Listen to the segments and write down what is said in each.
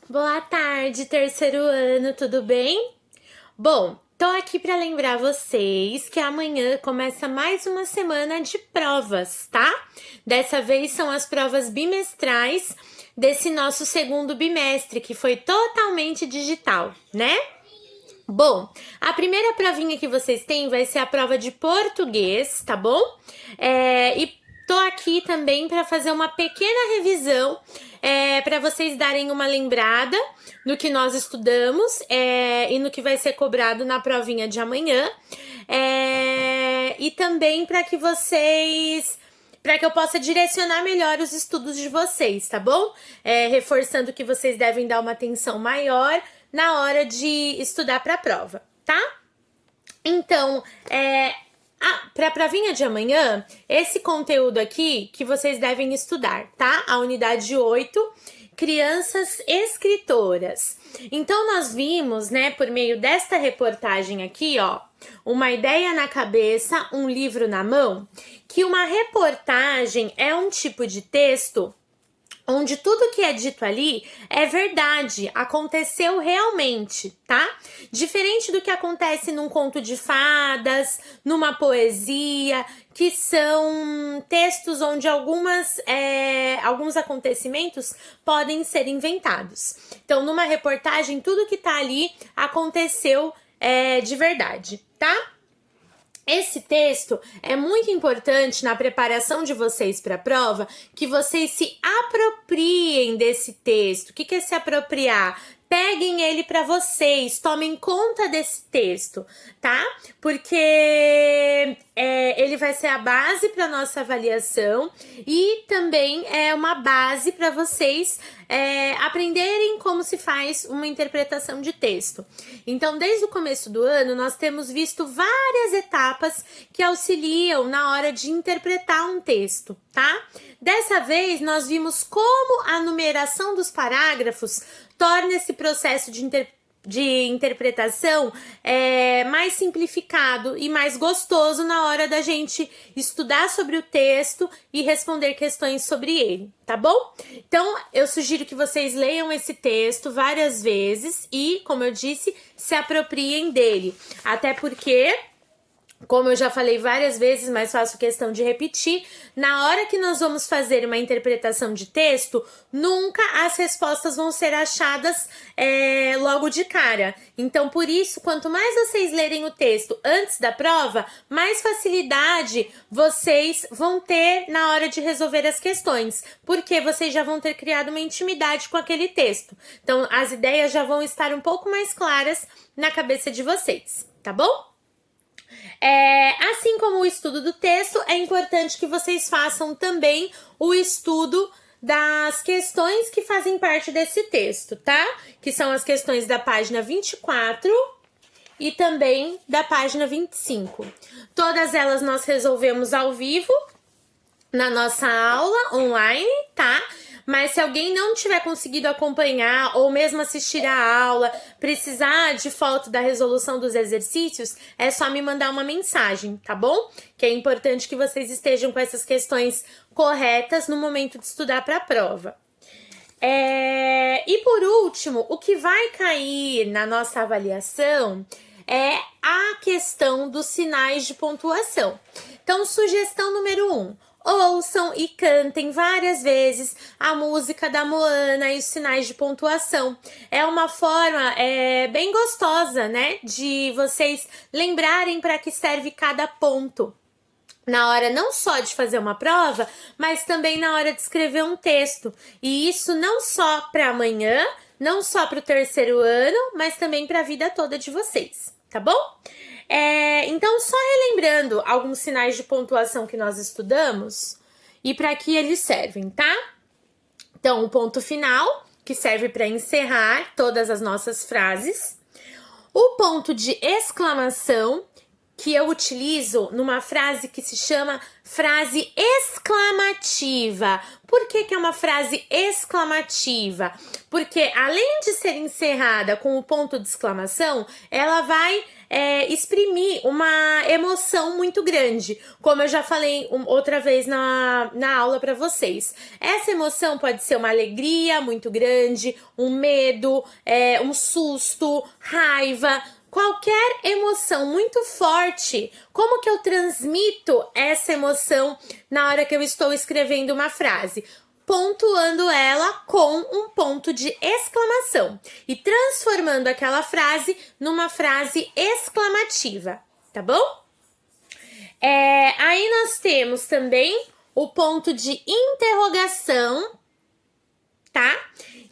Boa tarde, terceiro ano, tudo bem? Bom, tô aqui para lembrar vocês que amanhã começa mais uma semana de provas, tá? Dessa vez são as provas bimestrais desse nosso segundo bimestre, que foi totalmente digital, né? Bom, a primeira provinha que vocês têm vai ser a prova de português, tá bom? E tô aqui também para fazer uma pequena revisão, para vocês darem uma lembrada no que nós estudamos e no que vai ser cobrado na provinha de amanhã. E também para que eu possa direcionar melhor os estudos de vocês, tá bom? Reforçando que vocês devem dar uma atenção maior na hora de estudar para a prova, tá? Então, para a provinha de amanhã, esse conteúdo aqui que vocês devem estudar, tá? A unidade 8, crianças escritoras. Então, nós vimos, né, por meio desta reportagem aqui, ó, uma ideia na cabeça, um livro na mão, que uma reportagem é um tipo de texto onde tudo que é dito ali é verdade, aconteceu realmente, tá? Diferente do que acontece num conto de fadas, numa poesia, que são textos onde alguns acontecimentos podem ser inventados. Então, numa reportagem, tudo que tá ali aconteceu de verdade, tá? Esse texto é muito importante na preparação de vocês para a prova, que vocês se apropriem desse texto. O que é se apropriar? Peguem ele para vocês, tomem conta desse texto, tá? Porque ele vai ser a base para nossa avaliação e também é uma base para vocês aprenderem como se faz uma interpretação de texto. Então, desde o começo do ano, nós temos visto várias etapas que auxiliam na hora de interpretar um texto, tá? Dessa vez, nós vimos como a numeração dos parágrafos torna esse processo de interpretação mais simplificado e mais gostoso na hora da gente estudar sobre o texto e responder questões sobre ele, tá bom? Então, eu sugiro que vocês leiam esse texto várias vezes e, como eu disse, se apropriem dele. Até porque, como eu já falei várias vezes, mas faço questão de repetir, na hora que nós vamos fazer uma interpretação de texto, nunca as respostas vão ser achadas logo de cara. Então, por isso, quanto mais vocês lerem o texto antes da prova, mais facilidade vocês vão ter na hora de resolver as questões, porque vocês já vão ter criado uma intimidade com aquele texto. Então, as ideias já vão estar um pouco mais claras na cabeça de vocês, tá bom? Assim como o estudo do texto, é importante que vocês façam também o estudo das questões que fazem parte desse texto, tá? Que são as questões da página 24 e também da página 25. Todas elas nós resolvemos ao vivo na nossa aula online, tá? Mas se alguém não tiver conseguido acompanhar ou mesmo assistir a aula, precisar de foto da resolução dos exercícios, é só me mandar uma mensagem, tá bom? Que é importante que vocês estejam com essas questões corretas no momento de estudar para a prova. E por último, o que vai cair na nossa avaliação é a questão dos sinais de pontuação. Então, sugestão número 1. Ouçam e cantem várias vezes a música da Moana e os sinais de pontuação. É uma forma bem gostosa, né? De vocês lembrarem para que serve cada ponto. Na hora não só de fazer uma prova, mas também na hora de escrever um texto. E isso não só para amanhã, não só para o terceiro ano, mas também para a vida toda de vocês, tá bom? Então, só relembrando alguns sinais de pontuação que nós estudamos e para que eles servem, tá? Então, o ponto final, que serve para encerrar todas as nossas frases. O ponto de exclamação, que eu utilizo numa frase que se chama frase exclamativa. Por que que é uma frase exclamativa? Porque além de ser encerrada com o ponto de exclamação, ela vai exprimir uma emoção muito grande, como eu já falei outra vez na aula para vocês. Essa emoção pode ser uma alegria muito grande, um medo, um susto, raiva, qualquer emoção muito forte. Como que eu transmito essa emoção na hora que eu estou escrevendo uma frase? Pontuando ela com um ponto de exclamação e transformando aquela frase numa frase exclamativa, tá bom? Aí nós temos também o ponto de interrogação, tá?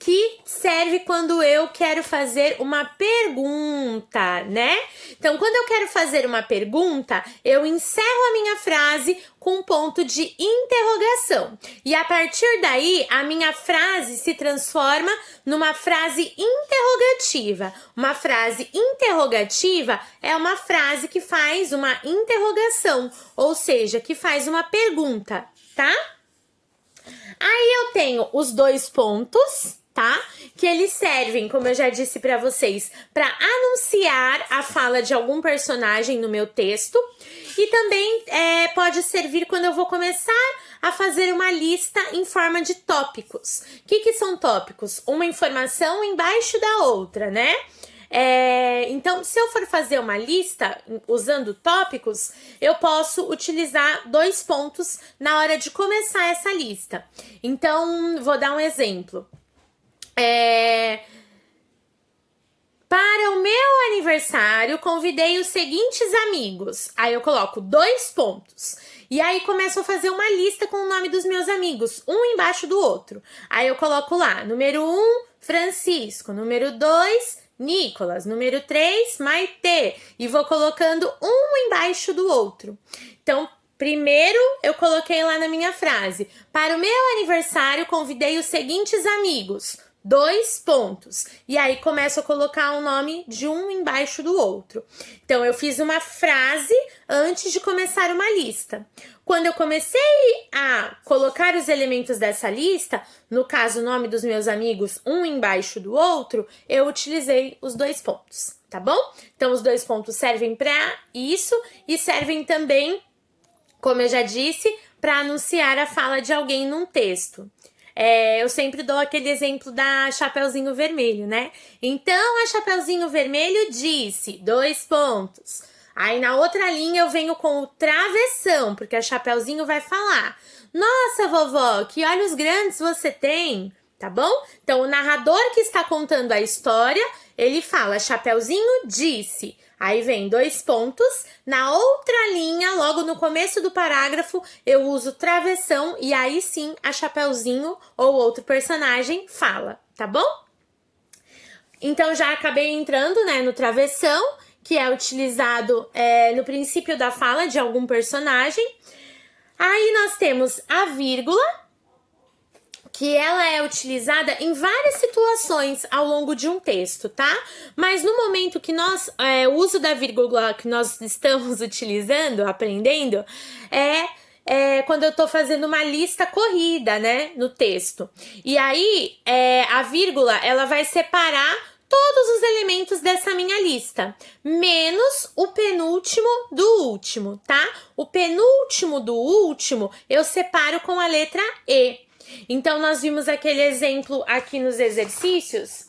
Que serve quando eu quero fazer uma pergunta, né? Então, quando eu quero fazer uma pergunta, eu encerro a minha frase com um ponto de interrogação. E a partir daí, a minha frase se transforma numa frase interrogativa. Uma frase interrogativa é uma frase que faz uma interrogação, ou seja, que faz uma pergunta, tá? Aí eu tenho os dois pontos, tá? Que eles servem, como eu já disse para vocês, para anunciar a fala de algum personagem no meu texto. E também pode servir quando eu vou começar a fazer uma lista em forma de tópicos. O que são tópicos? Uma informação embaixo da outra, né? Então, se eu for fazer uma lista usando tópicos, eu posso utilizar dois pontos na hora de começar essa lista. Então, vou dar um exemplo. Para o meu aniversário, convidei os seguintes amigos. Aí eu coloco dois pontos. E aí começo a fazer uma lista com o nome dos meus amigos, um embaixo do outro. Aí eu coloco lá, número 1, Francisco, número 2, Nicolas, número 3, Maitê. E vou colocando um embaixo do outro. Então, primeiro eu coloquei lá na minha frase. Para o meu aniversário, convidei os seguintes amigos. Dois pontos. E aí começo a colocar o nome de um embaixo do outro. Então, eu fiz uma frase antes de começar uma lista. Quando eu comecei a colocar os elementos dessa lista, no caso, o nome dos meus amigos, um embaixo do outro, eu utilizei os dois pontos, tá bom? Então, os dois pontos servem para isso e servem também, como eu já disse, para anunciar a fala de alguém num texto. Eu sempre dou aquele exemplo da Chapeuzinho Vermelho, né? Então, a Chapeuzinho Vermelho disse, dois pontos. Aí, na outra linha, eu venho com o travessão, porque a Chapeuzinho vai falar. Nossa, vovó, que olhos grandes você tem, tá bom? Então, o narrador que está contando a história, ele fala, Chapeuzinho disse. Aí vem dois pontos. Na outra linha, logo no começo do parágrafo, eu uso travessão e aí sim a Chapeuzinho ou outro personagem fala, tá bom? Então já acabei entrando, né, no travessão, que é utilizado no princípio da fala de algum personagem. Aí nós temos a vírgula, que ela é utilizada em várias situações ao longo de um texto, tá? Mas no momento que o uso da vírgula que nós estamos utilizando, aprendendo, quando eu tô fazendo uma lista corrida, né, no texto. E aí, a vírgula, ela vai separar todos os elementos dessa minha lista, menos o penúltimo do último, tá? O penúltimo do último, eu separo com a letra E. Então, nós vimos aquele exemplo aqui nos exercícios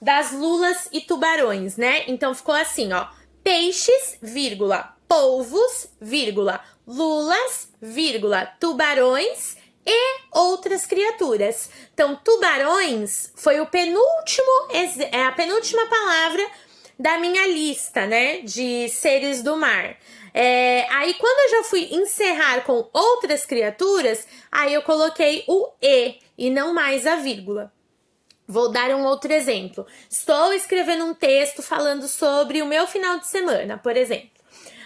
das lulas e tubarões, né? Então, ficou assim, ó. Peixes, vírgula, polvos, vírgula, lulas, vírgula, tubarões e outras criaturas. Então, tubarões foi a penúltima palavra da minha lista, né? De seres do mar. Aí, quando eu já fui encerrar com outras criaturas, aí eu coloquei o e não mais a vírgula. Vou dar um outro exemplo. Estou escrevendo um texto falando sobre o meu final de semana, por exemplo.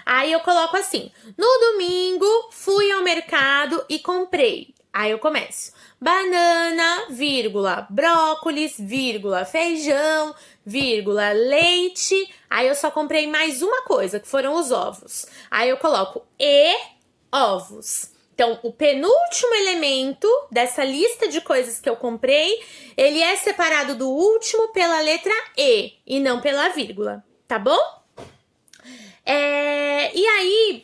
Aí eu coloco assim, no domingo fui ao mercado e comprei. Aí eu começo. Banana, vírgula, brócolis, vírgula, feijão, vírgula, leite. Aí eu só comprei mais uma coisa, que foram os ovos. Aí eu coloco e ovos. Então, o penúltimo elemento dessa lista de coisas que eu comprei, ele é separado do último pela letra e não pela vírgula, tá bom? E aí,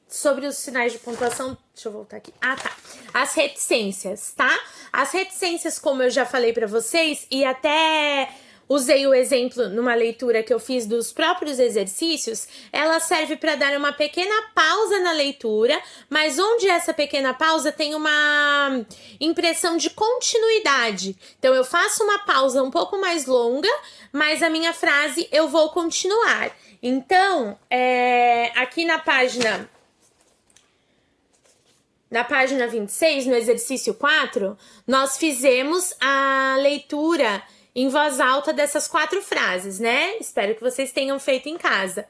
sobre os sinais de pontuação, deixa eu voltar aqui. Ah, tá. As reticências, tá? As reticências, como eu já falei pra vocês, e até usei o exemplo numa leitura que eu fiz dos próprios exercícios, ela serve para dar uma pequena pausa na leitura, mas onde essa pequena pausa tem uma impressão de continuidade. Então, eu faço uma pausa um pouco mais longa, mas a minha frase eu vou continuar. Então, aqui na página 26, no exercício 4, nós fizemos a leitura em voz alta dessas 4 frases, né? Espero que vocês tenham feito em casa.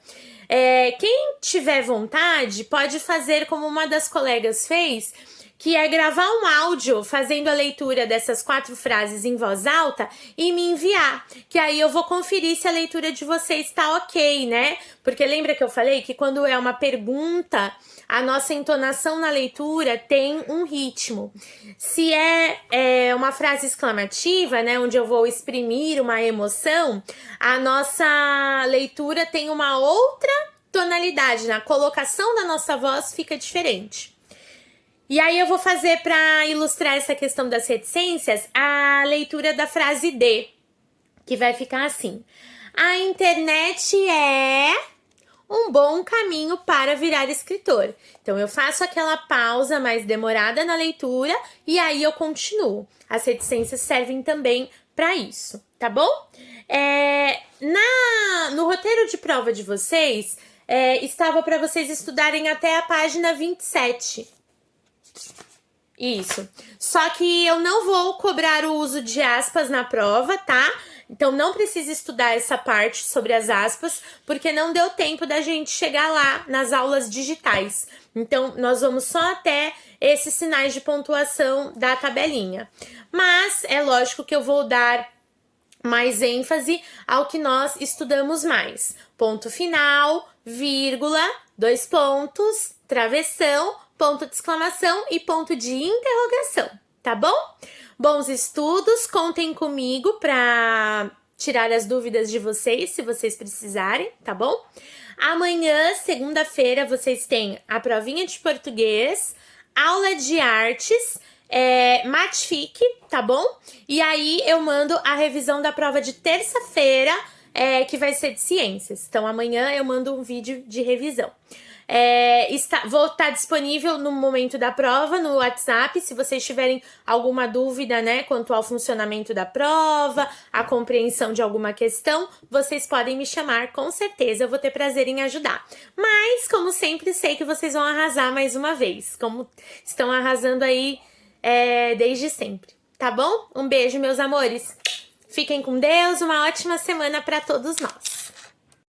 Quem tiver vontade, pode fazer como uma das colegas fez, que é gravar um áudio fazendo a leitura dessas 4 frases em voz alta e me enviar, que aí eu vou conferir se a leitura de vocês está ok, né? Porque lembra que eu falei que quando é uma pergunta, a nossa entonação na leitura tem um ritmo. Se é uma frase exclamativa, né, onde eu vou exprimir uma emoção, a nossa leitura tem uma outra tonalidade, na colocação da nossa voz fica diferente. E aí eu vou fazer, para ilustrar essa questão das reticências, a leitura da frase D, que vai ficar assim: a internet é um bom caminho para virar escritor. Então, eu faço aquela pausa mais demorada na leitura e aí eu continuo. As reticências servem também para isso, tá bom? No roteiro de prova de vocês, estava para vocês estudarem até a página 27. Isso. Só que eu não vou cobrar o uso de aspas na prova, tá? Então, não precisa estudar essa parte sobre as aspas, porque não deu tempo da gente chegar lá nas aulas digitais. Então, nós vamos só até esses sinais de pontuação da tabelinha. Mas, é lógico que eu vou dar mais ênfase ao que nós estudamos mais. Ponto final, vírgula, 2 pontos, travessão, ponto de exclamação e ponto de interrogação, tá bom? Bons estudos, contem comigo para tirar as dúvidas de vocês, se vocês precisarem, tá bom? Amanhã, segunda-feira, vocês têm a provinha de português, aula de artes, Matfic, tá bom? E aí eu mando a revisão da prova de terça-feira, que vai ser de ciências. Então, amanhã eu mando um vídeo de revisão. Vou estar disponível no momento da prova, no WhatsApp, se vocês tiverem alguma dúvida, né, quanto ao funcionamento da prova, a compreensão de alguma questão, vocês podem me chamar, com certeza eu vou ter prazer em ajudar. Mas, como sempre, sei que vocês vão arrasar mais uma vez, como estão arrasando aí desde sempre, tá bom? Um beijo, meus amores! Fiquem com Deus, uma ótima semana para todos nós!